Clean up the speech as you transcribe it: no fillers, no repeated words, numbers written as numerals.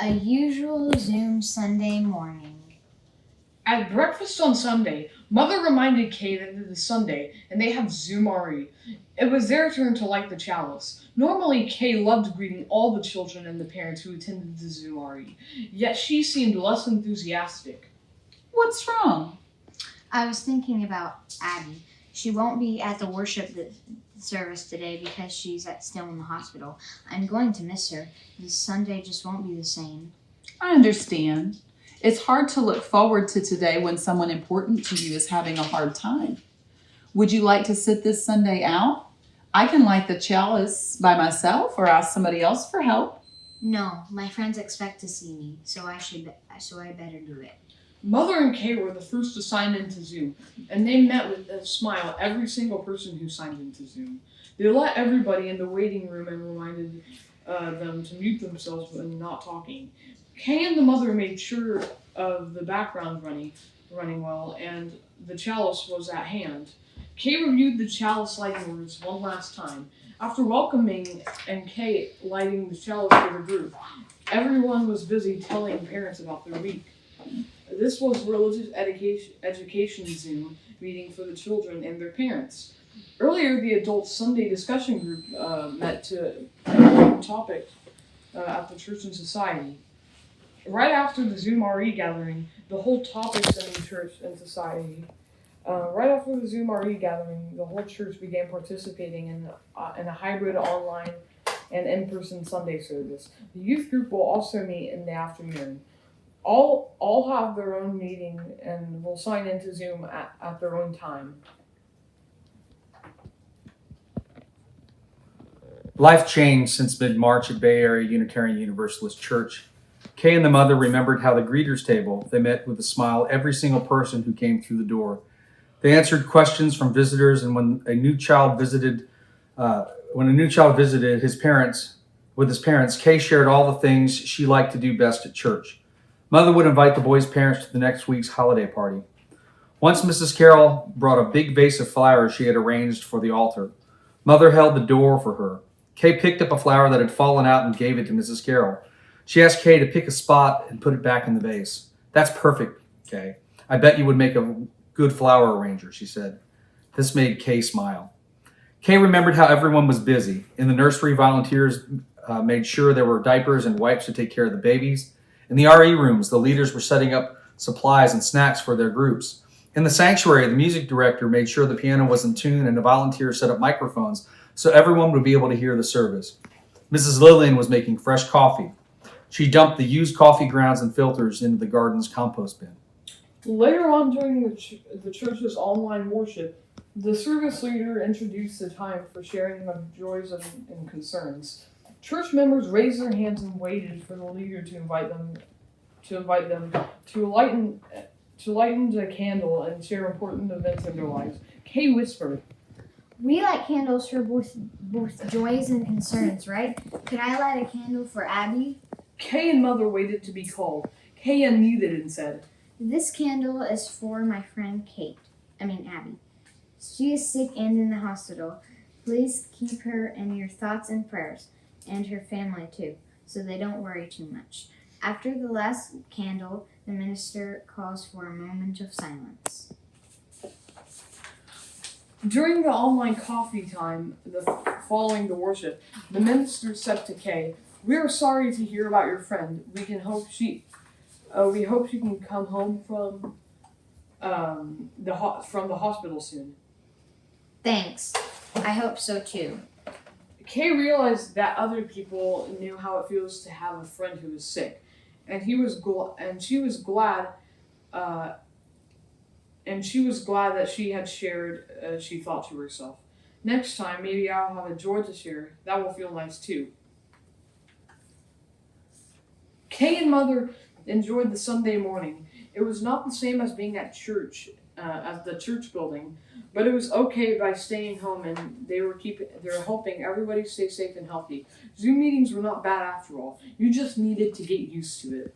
A usual Zoom Sunday morning. At breakfast on Sunday, Mother reminded Kay that it is Sunday and they have Zoom RE. It was their turn to light the chalice. Normally, Kay loved greeting all the children and the parents who attended the Zoom RE, yet she seemed less enthusiastic. What's wrong? I was thinking about Abby. She won't be at the worship service today because she's still in the hospital. I'm going to miss her. This Sunday just won't be the same. I understand. It's hard to look forward to today when someone important to you is having a hard time. Would you like to sit this Sunday out? I can light the chalice by myself or ask somebody else for help. No, my friends expect to see me, so I better do it. Mother and Kay were the first to sign into Zoom, and they met with a smile every single person who signed into Zoom. They let everybody in the waiting room and reminded them to mute themselves when not talking. Kay and the mother made sure of the background running well, and the chalice was at hand. Kay reviewed the chalice lighting words one last time. After welcoming and Kay lighting the chalice for the group, everyone was busy telling parents about their week. This was religious education Zoom meeting for the children and their parents. Earlier, the adult Sunday discussion group met to topic at the church and society. Right after the Zoom RE gathering, the whole topics in the church and society. Right after the Zoom RE gathering, the whole church began participating in a hybrid online and in-person Sunday service. The youth group will also meet in the afternoon. All have their own meeting and will sign into Zoom at their own time. Life changed since mid-March at Bay Area Unitarian Universalist Church. Kay and the mother remembered how the greeters table, they met with a smile every single person who came through the door. They answered questions from visitors, and when a new child visited his parents, Kay shared all the things she liked to do best at church. Mother would invite the boys' parents to the next week's holiday party. Once Mrs. Carroll brought a big vase of flowers she had arranged for the altar. Mother held the door for her. Kay picked up a flower that had fallen out and gave it to Mrs. Carroll. She asked Kay to pick a spot and put it back in the vase. That's perfect, Kay. I bet you would make a good flower arranger, she said. This made Kay smile. Kay remembered how everyone was busy. In the nursery, volunteers made sure there were diapers and wipes to take care of the babies. In the RE rooms, the leaders were setting up supplies and snacks for their groups. In the sanctuary, the music director made sure the piano was in tune and the volunteers set up microphones so everyone would be able to hear the service. Mrs. Lillian was making fresh coffee. She dumped the used coffee grounds and filters into the garden's compost bin. Later on during the church's online worship, the service leader introduced the time for sharing of joys and concerns. Church members raised their hands and waited for the leader to invite them to lighten the candle and share important events in their lives. Kay whispered, We light candles for both joys and concerns, right? Could I light a candle for Abby? Kay and Mother waited to be called. Kay unmuted and said, This candle is for my friend Abby. She is sick and in the hospital. Please keep her in your thoughts and prayers, and her family too, so they don't worry too much. After the last candle, the minister calls for a moment of silence. During the online coffee time following the worship, the minister said to Kay, We are sorry to hear about your friend. We hope she can come home from the hospital soon. Thanks. I hope so too. Kay realized that other people knew how it feels to have a friend who is sick, and she was glad that she had shared. She thought to herself, next time maybe I'll have a joy to share. That will feel nice too. Kay and Mother enjoyed the Sunday morning. It was not the same as being at church, at the church building, but it was okay by staying home, and they were helping everybody stay safe and healthy. Zoom meetings were not bad after all. You just needed to get used to it.